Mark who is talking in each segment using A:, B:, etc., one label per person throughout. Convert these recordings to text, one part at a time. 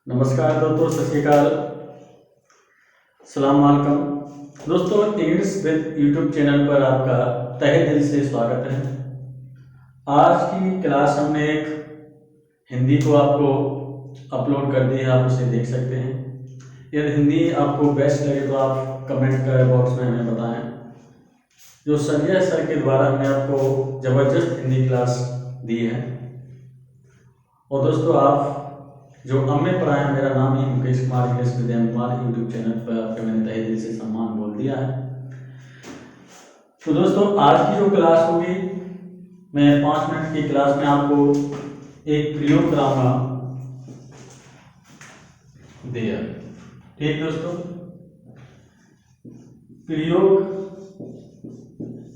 A: नमस्कार दोस्तों, सत श्री अकाल, सलाम वालेकुम। दोस्तों, इंग्लिश विद यूट्यूब चैनल पर आपका तहे दिल से स्वागत है। आज की क्लास हमने एक हिंदी को आपको अपलोड कर दी है, आप उसे देख सकते हैं। यदि हिंदी आपको बेस्ट लगे तो आप कमेंट कर बॉक्स में हमें बताएं। जो संजय सर के द्वारा हमने आपको ज़बरदस्त हिंदी क्लास दी है। और दोस्तों, आप जो अम्मे पर आए, मेरा नाम ही Mukesh Kumar English with Kumar YouTube channel पर आपके मैंने तहे दिल से सम्मान बोल दिया है। तो दोस्तों, आज की जो क्लास होगी, मैं 5 मिनट की क्लास में आपको एक प्रयोग कराऊंगा देयर। ठीक दोस्तों, प्रयोग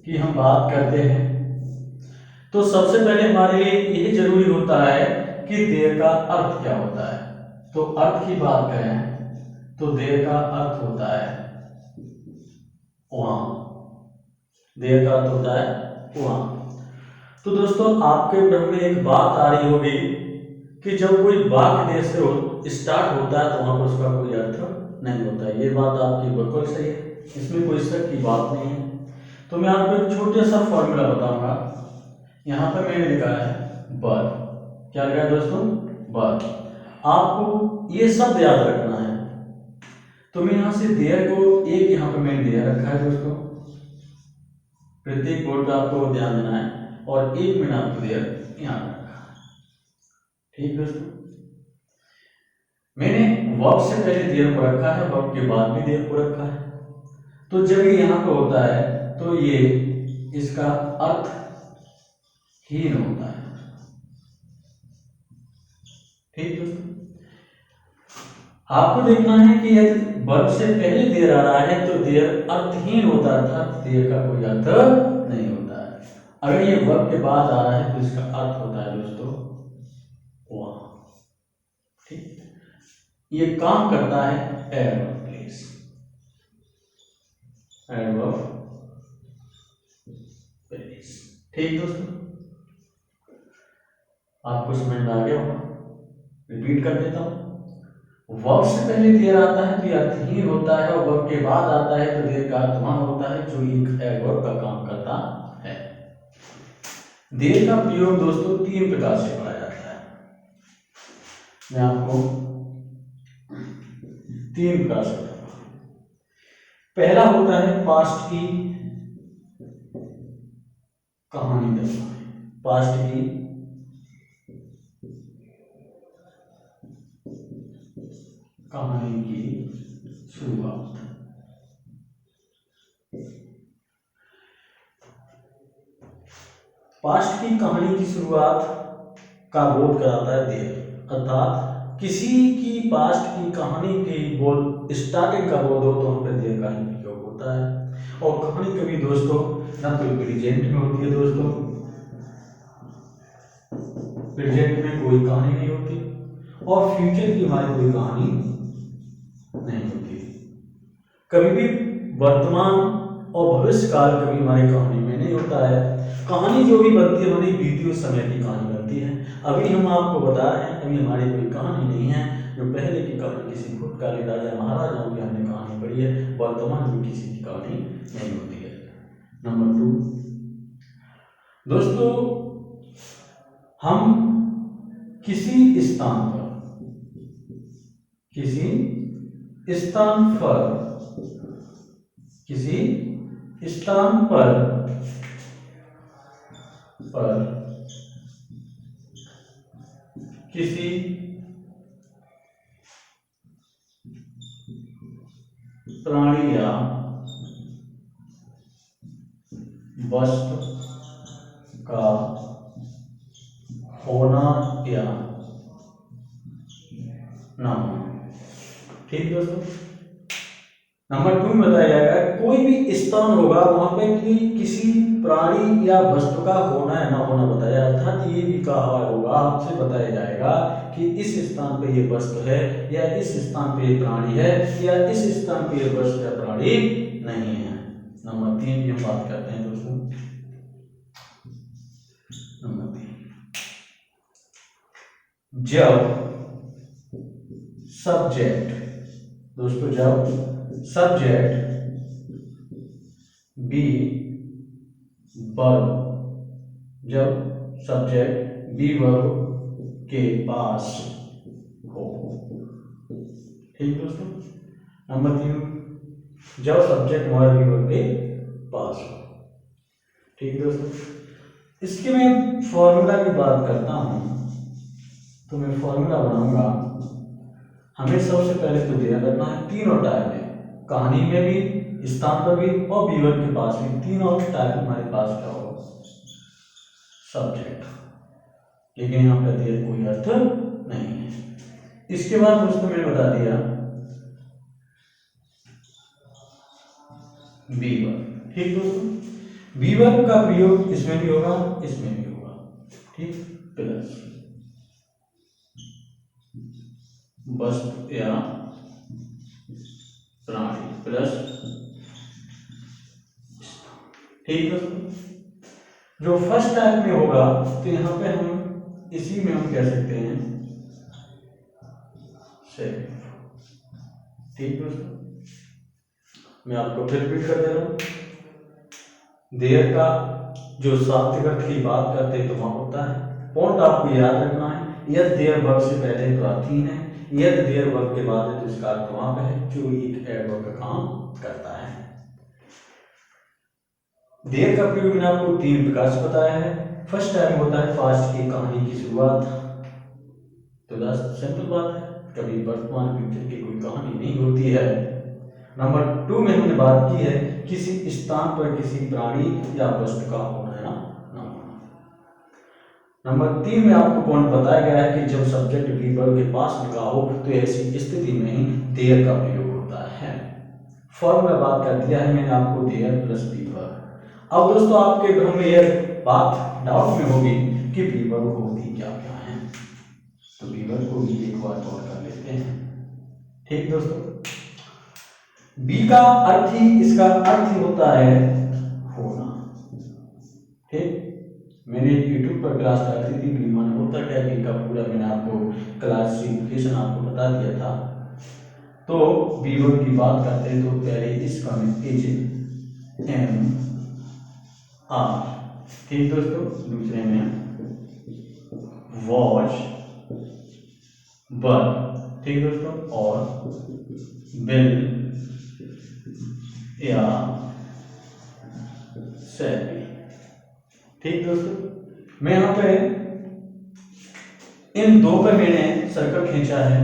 A: की हम बात करते हैं तो सबसे पहले हमारे लिए यह जरूरी होता है कि देयर का अर्थ क्या होता है। तो अर्थ की बात करें तो देयर का अर्थ होता है वहां। देयर का अर्थ होता है वहां। तो दोस्तों, आपके मन में एक बात आ रही होगी कि जब कोई वाक्य देर से स्टार्ट होता है तो वहां पर उसका कोई अर्थ नहीं होता है। ये बात आपकी बिल्कुल सही है, इसमें कोई शक की बात नहीं है। तो मैं आपको एक छोटा सा फॉर्मूला बताऊंगा। यहाँ पर मैंने लिखा है बर। क्या लिखा है दोस्तों? बर। आपको ये शब्द याद रखना है। तो मैं यहाँ से देयर को एक यहाँ पर मैंने देयर रखा है दोस्तों। प्रत्येक बोर्ड पे आपको ध्यान देना है और एक मैंने आपको देयर यहाँ रखा है। ठीक दोस्तों, मैंने वर्ब से पहले देयर को रखा है, वर्ब के बाद भी देयर को रखा है। तो जब ये यहाँ पे होता है तो ये इसका अर्थ हीन होता है। ठीक दोस्तों, आपको देखना है कि यदि वर्ब से पहले देयर आ रहा है तो देयर अर्थहीन होता है, अर्थात देयर का कोई अर्थ नहीं होता है। अगर ये वर्ब के बाद आ रहा है तो इसका अर्थ होता है दोस्तों वहां। ठीक, ये काम करता है एडवर्ब प्लेस। Adverb place. ठीक दोस्तों, आपको समझ में आ गया होगा। रिपीट कर देता हूं। वर्ब से पहले देयर आता है तो ये अर्थहीन होता है, और वर्ब के बाद आता है तो देयर का अर्थ वहां होता है जो एक एडवर्ब का काम करता है। देयर का प्रयोग दोस्तों 3 प्रकार से पढ़ा जाता है। मैं आपको 3 प्रकार से बताऊंगा। पहला होता है पास्ट की कहानी दर्शाए। पास्ट की कहानी की शुरुआत। पास्ट की कहानी की शुरुआत का बोध कराता है देयर, अर्थात किसी की पास्ट की कहानी की बोध स्टार्टिंग का बोध हो तो वहां पर देयर का ही प्रयोग होता है। और कहानी कभी दोस्तों ना तो प्रेजेंट में होती है दोस्तों, प्रेजेंट में कोई कहानी नहीं होती, और फ्यूचर की हमारी कोई कहानी नहीं होती। कभी भी वर्तमान और भविष्य काल कभी हमारी कहानी में नहीं होता है। कहानी जो भी बनती है हमारी बीते हुए समय की कहानी बनती है। अभी हम आपको बता रहे हैं, अभी हमारी कोई कहानी नहीं है जो पहले की कहानी, किसी भूतकालीन राजा महाराजाओं की हमने कहानी पढ़ी है। वर्तमान में किसी की कहानी नहीं होती है। नंबर 2 दोस्तों, हम किसी स्थान पर किसी प्राणी या वस्तु का होना या ना होना। ठीक दोस्तों, नंबर 2 में बताया जाएगा कोई भी स्थान होगा वहां पे कि किसी प्राणी या वस्तु का होना या ना होना बताया, अर्थात ये भी कहा होगा, आपसे बताया जाएगा कि इस स्थान पे ये वस्तु है या इस स्थान पे ये प्राणी है या इस स्थान पे ये वस्तु या प्राणी नहीं है। नंबर 3 की हम बात करते हैं दोस्तों। नंबर 3, जब सब्जेक्ट, दोस्तों जब सब्जेक्ट बी वर्ब, जब सब्जेक्ट बी वर्ब के पास हो। ठीक दोस्तों। नंबर 3, जब सब्जेक्ट मोर बी वर्ब के पास हो। ठीक दोस्तों। इसकी मैं फॉर्मूला की बात करता हूं, तो मैं फॉर्मूला बनाऊंगा। हमें सबसे पहले तो ध्यान रखना है तीनों टाइप में, कहानी में भी, स्थान पर भी और बीवर के पास भी, तीनों टाइप हमारे पास क्या होगा, सब्जेक्ट। लेकिन यहाँ पर दिया कोई अर्थ नहीं है। इसके बाद दोस्तों मैंने बता दिया बीवर। ठीक दोस्तों। बीवर का प्रयोग इसमें भी होगा, इसमें भी होगा। ठीक, प्लस वस्तु या प्राणी प्लस। ठीक दोस्तों। जो फर्स्ट टाइप में होगा तो यहाँ पे हम इसी में हम कह सकते हैं सेल्फ। ठीक दोस्तों। मैं आपको फिर रिपीट कर दे रहा हूं। देयर का जो शाब्दिक अर्थ की बात करते हैं तो वहां होता है। पॉइंट आपको याद रखना है, यदि देयर वर्ब से पहले तो अर्थहीन है, यदि देयर वर्ब के बाद है तो इसका अर्थ वहां पे है जो एक एडवर्ब का काम करता है। देयर का प्रयोग मैंने आपको 3 प्रकार से बताया है। फर्स्ट टाइम होता है पास्ट की कहानी की शुरुआत, तो लास्ट सिंपल बात है, कभी वर्तमान फ्यूचर की कोई कहानी नहीं होती है। नंबर 2 में हमने बात की है किसी स्थान पर किसी प्राणी या वस्तु का होना है ना होना। नंबर 3 में आपको पॉइंट बताया गया है कि जब सब्जेक्ट बी वर्ब के पास लगा हो तो ऐसी स्थिति में ही देयर का प्रयोग होता है। फॉर्मूला बात कर दिया है मैंने आपको, देयर प्लस बी वर्ब। अब दोस्तों आपके घर में यह बात डाउट में होगी कि बी वर्ब होती क्या क्या है, तो बी वर्ब को भी एक बार और कर लेते हैं। ठीक दोस्तों। बी का अर्थ ही, इसका अर्थ ही होता है होना। ठीक, मैंने YouTube पर क्लास रखी थी, बी माने होता क्या, बी का पूरा मैंने आपको क्लासिफिकेशन आपको बता दिया था। तो बी वर्ब की बात करते हैं तो पहले इसका इज एम आर। ठीक दोस्तों। दूसरे में वॉच वर्ब। ठीक दोस्तों। और बिल या सैलरी। ठीक दोस्तों। मैं यहां पे इन 2 पर मैंने सर्कल खींचा है,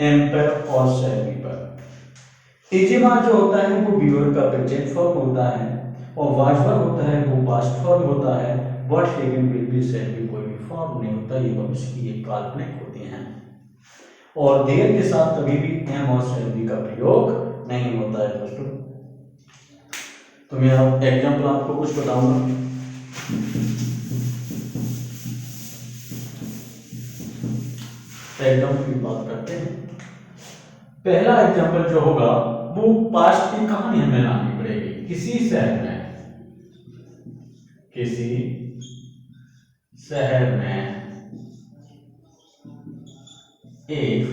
A: एम पर और सैलरी पर। इजिमा जो होता है वो बीवर का प्रेजेंट फॉर्म होता है और वाजवर होता है वो पास्ट फॉर्म होता है। बट लेकिन विल बी सैलरी कोई भी फॉर्म नहीं होता, ये भविष्य की एक काल्पनिक होती हैं। और देयर के साथ कभी भी एम और सैलरी का प्रयोग नहीं होता है दोस्तों। तो मैं अब एग्जाम्पल आपको कुछ बताऊंगा। एग्जाम्पल की बात करते हैं। पहला एग्जाम्पल जो होगा वो पास्ट की कहानी हमें लानी पड़ेगी। किसी शहर में एक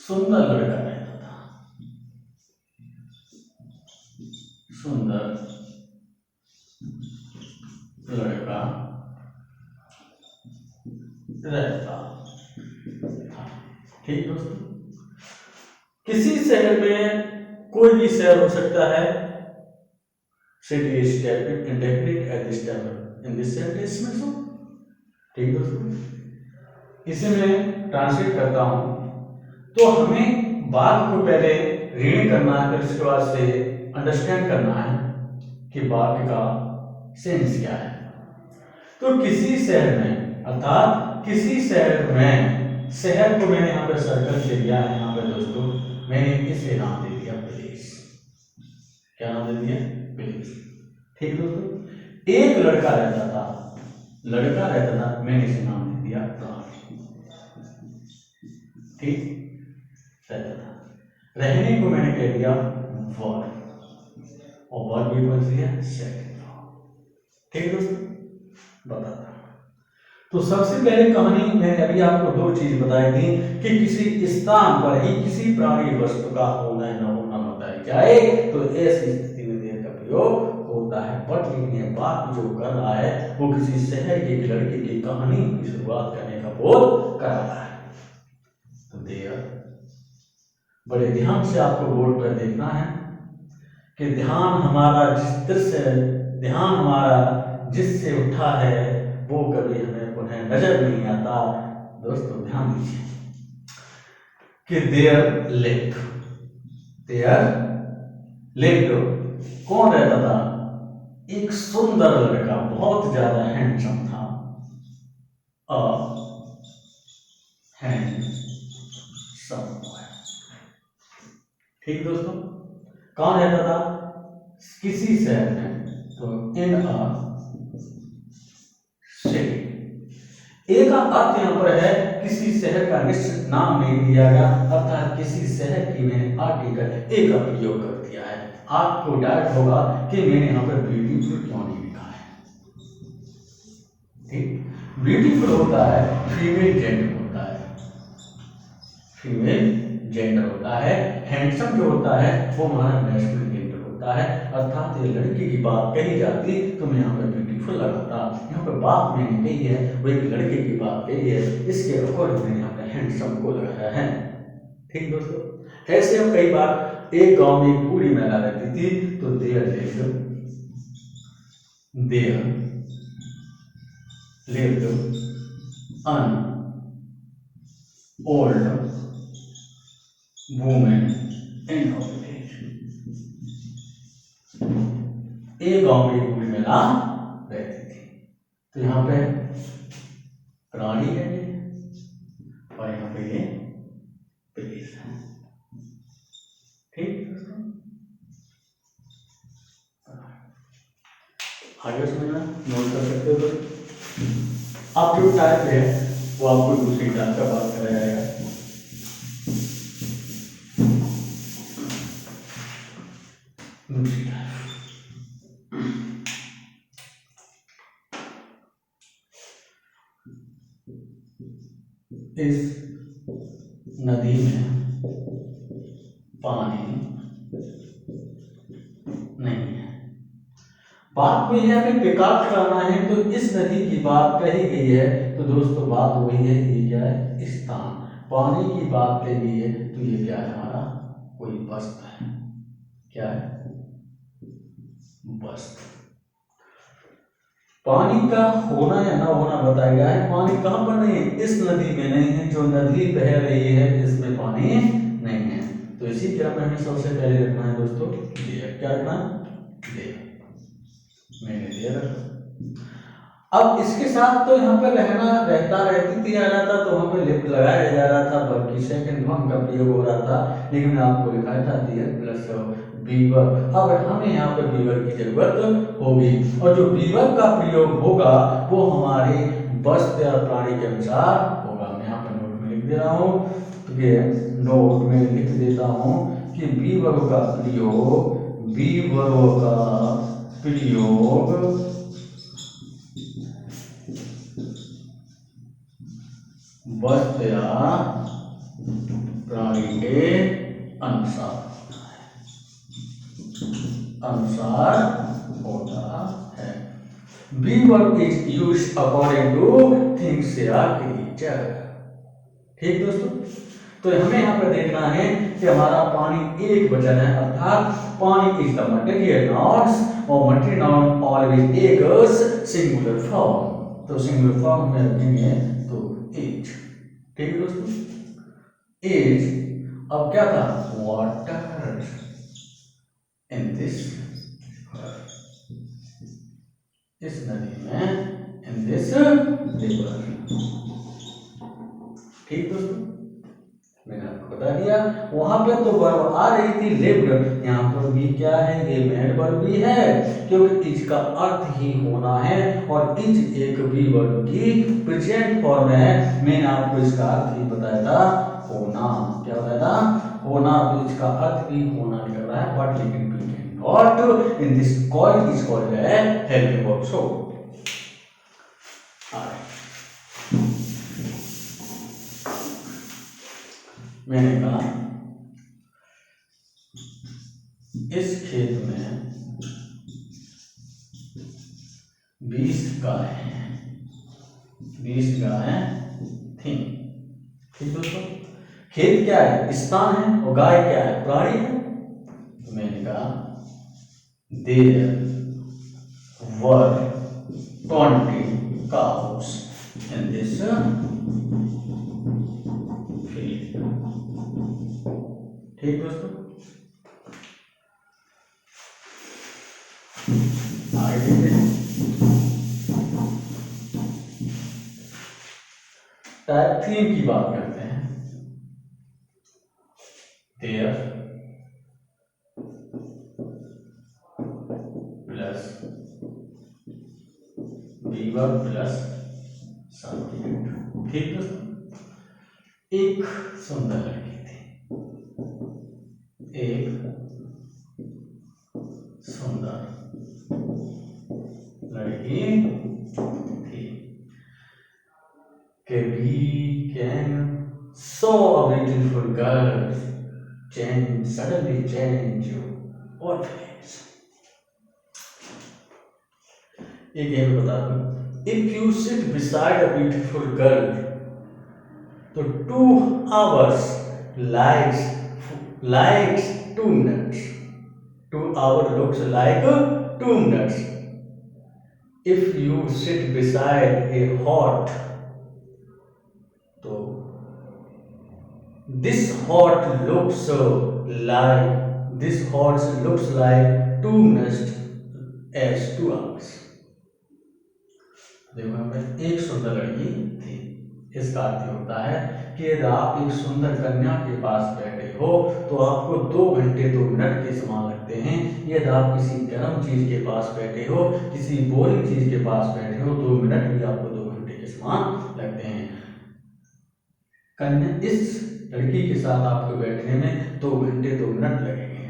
A: सुंदर लड़का रहता था। सुंदर लड़का रहता था। ठीक दोस्तों। किसी शहर में, कोई भी शहर हो सकता है, city is indefinite at this time in this sentence में सो। ठीक दोस्तों। इसे मैं ट्रांसलेट करता हूं तो हमें बात को पहले रीडिंग करना है, फिर इसके बाद से अंडरस्टैंड करना है कि वाक्य का सेंस क्या है। तो किसी शहर में, अर्थात किसी शहर में, शहर को मैंने यहाँ पे सर्कल से लिया है। यहाँ पे दोस्तों मैंने इसे नाम दे दिया प्लेस। क्या नाम दे दिया? प्लेस। ठीक दोस्तों। एक लड़का रहता था, मैंने इसे नाम दे दिया प्राणी। ठीक, रहता था। रहने को मैंने कह दिया वर्ब, और वर्ब भी बन दिया सेकंड। ठीक दोस्तों, बताता। तो सबसे पहले कहानी मैंने अभी आपको दो चीज बताई थी कि किसी स्थान पर ही किसी प्राणी वस्तु का होना या न होना बताया जाए तो ऐसी स्थिति में देर का प्रयोग होता है। बट लेकिन ये बात जो कर रहा है वो किसी शहर के एक लड़के की कहानी की शुरुआत करने का बोध कर रहा है। तो देर बड़े ध्यान से आपको बोर्ड पर देखना है कि ध्यान हमारा जिससे उठा है वो कभी हमें पुनः नजर नहीं आता। दोस्तों ध्यान दीजिए कि देयर लिव्ड कौन रहता था? एक सुंदर लड़का, बहुत ज्यादा हैंडसम था। ठीक दोस्तों, कौन रहता था? किसी शहर में, तो इन सिटी। एक अर्थ यहाँ पर है किसी शहर का निश्चित नाम नहीं दिया गया, अर्थात किसी शहर की मैंने आर्टिकल एक का प्रयोग कर दिया है। आपको डाउट होगा कि मैंने यहाँ पर ब्यूटीफुल क्यों नहीं लिखा है। ठीक, ब्यूटीफुल होता है फीमेल जेंडर होता है, हैंडसम जो होता है वो हमारा मैस्कुलिन जेंडर होता है। अर्थात ये लड़की की बात कही जाती तो मैं यहाँ पर ब्यूटीफुल लगाता। यहाँ पर बात मैंने कही है वो एक लड़के की बात कही है, इसके अकॉर्डिंग मैंने यहाँ पर हैंडसम को लगाया है। ठीक दोस्तों, ऐसे हम कई बार एक गांव में एक बूढ़ी महिला रहती थी, तो there lived an old woman in her village। एक गांव में एक बूढ़ी महिला रहती थी। तो यहाँ पे प्राणी है और यहाँ पे ये प्लेस है। ठीक, आगे समझना, नोट कर सकते हो। अब जो टाइप है वो आपको दूसरी टाइप का बात कराया जाएगा। दूसरी टाइप इस नदी में पानी नहीं है। बात को यह है विकास करना है तो इस नदी की बात कही गई है। तो दोस्तों बात वही है, ये क्या है? स्थान। पानी की बात कही गई है तो ये क्या है? हमारा कोई वस्तु है। क्या है? वस्तु। पानी का होना या ना होना बताया गया है। पानी कहां पर नहीं है? इस नदी में नहीं है। जो नदी बह रही है इसमें पानी नहीं है। तो इसी क्रम में हमें सबसे पहले रखना है दोस्तों देयर। क्या रखना? देयर। मैंने देयर रखा। अब इसके साथ तो यहाँ पर रहती थी आ रहा था, तो वहां पर लिफ्ट लगाया जा रहा था, बल्कि सेकंड फॉर्म का प्रयोग हो रहा था। लेकिन आपको लिखाया था देयर प्लस बीवर। अब हमें यहाँ पे बीवर की जरूरत होगी और जो बीवर का प्रयोग होगा वो हमारे वस्तु या प्राणी के अनुसार होगा। मैं यहाँ पर नोट में लिख दे रहा हूँ, तो ये नोट में लिख देता हूँ कि बीवर का प्रयोग वस्तु या प्राणी के अनुसार होता है। B verb is used according to things या क्रिएचर। ठीक दोस्तों, तो हमें यहाँ पर देखना है कि हमारा पानी एक वचन है, अर्थात pani is the material noun और material noun always takes singular form. तो सिंगुलर फॉर्म में रखेंगे तो इज। ठीक दोस्तों, इज। अब क्या था? वाटर इन दिस, इस नदी में, इन दिस रिवर। ठीक दोस्तों, मैंने आपको बता दिया। वहां पे तो वर्ब आ रही थी लिव्ड, यहाँ पर भी क्या है? ये मेड वर्ब भी है, क्योंकि इज का अर्थ ही होना है और इज एक भी वर्ब की प्रेजेंट फॉर्म है। मैंने आपको इसका अर्थ ही बताया था, होना। क्या बताया था? होना। तो इसका अर्थ भी होना निकल रहा है, बट लेकिन not in this call is called helping verb. So मैंने कहा इस खेत में 20 गायें हैं, 20 गायें थी। ठीक दोस्तों, खेत क्या है? स्थान है, और गाय क्या है? प्राणी है। तो मैंने कहा there were 20 cows in this field। ठीक दोस्तों, आगे देखते हैं। टाइप 3 की बात करते हैं। There plus weaver plus subject. ठीक दोस्तों, एक सुंदर लड़की थी, एक सुंदर लड़की थी। We can saw a beautiful girl suddenly change what face। एक ये भी बता दूं, if you sit beside a beautiful girl तो 2 hours likes 2 minutes। 2 hours looks like 2 minutes। If you sit beside a hot तो this hot looks like 2 minutes as 2 hours। देखो यहाँ पे एक सुंदर लड़की थी, इसका अर्थ होता है कि यदि आप एक सुंदर कन्या के पास बैठे हो तो आपको 2 घंटे 2 मिनट के समान लगते हैं। यदि आप किसी गर्म चीज के पास बैठे हो, किसी बोरिंग चीज के पास बैठे हो, 2 मिनट भी आपको 2 घंटे के समान लगते हैं। कन्या इस लड़की के साथ आपको बैठने में 2 घंटे 2 मिनट लगेंगे।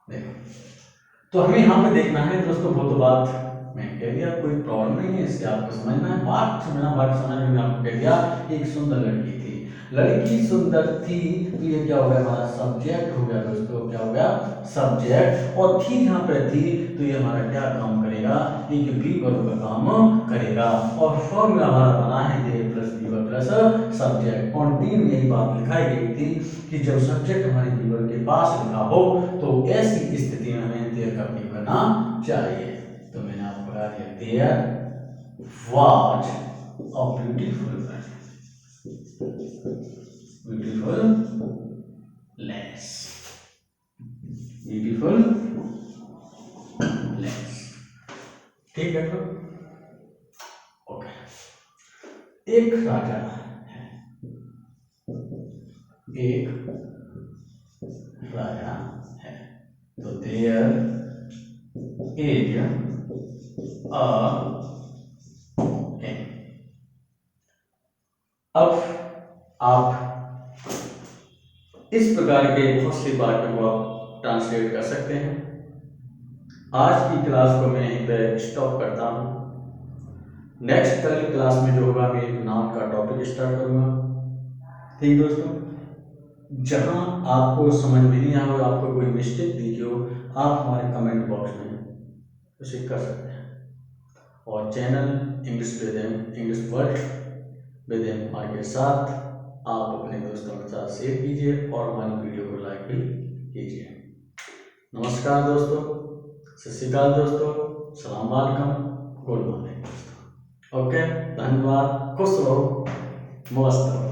A: देखो, तो हमें यहाँ पे देखना है दोस्तों, वो तो बात मैं कह दिया, कोई प्रॉब्लम नहीं है, इससे आपको समझना है। बात समझने में आपको कह दिया एक सुंदर लड़की थी। लड़की सुंदर थी तो ये क्या हो गया? हमारा सब्जेक्ट हो गया दोस्तों। क्या हो गया? सब्जेक्ट। और थी यहाँ पे थी तो ये हमारा क्या काम करेगा? एक बी वर्ब का काम करेगा। और फॉर्मूला हमारा बना है दे plus be verb plus subject. कॉन्टीन में यही बात लिखाई गई थी कि जब सब्जेक्ट हमारे बी वर्ब के पास लिखा हो तो ऐसी स्थिति में हमें देर का प्रयोग करना चाहिए। तो मैंने आपको बता दिया there was a beautiful less. ठीक है तो ओके। एक राजा है, एक राजा है, तो देयर इज अब आप इस प्रकार के बहुत सी बातों को आप ट्रांसलेट कर सकते हैं। आज की क्लास को मैं यहीं पे स्टॉप करता हूँ। नेक्स्ट कल क्लास में जो होगा मैं एक नाउन का टॉपिक स्टार्ट करूँगा। ठीक दोस्तों, जहाँ आपको समझ में नहीं आया हो, आपको कोई मिस्टेक दिखी हो, आप हमारे कमेंट बॉक्स में उसे कर सकते हैं। और channel English world with M के साथ आप अपने दोस्तों के साथ शेयर कीजिए और हमारी वीडियो को लाइक भी कीजिए। नमस्कार दोस्तों, सत श्री अकाल दोस्तों, सलाम वालेकुम, गुड मॉर्निंग दोस्तों। ओके, धन्यवाद, खुश रहो, मस्त रहो।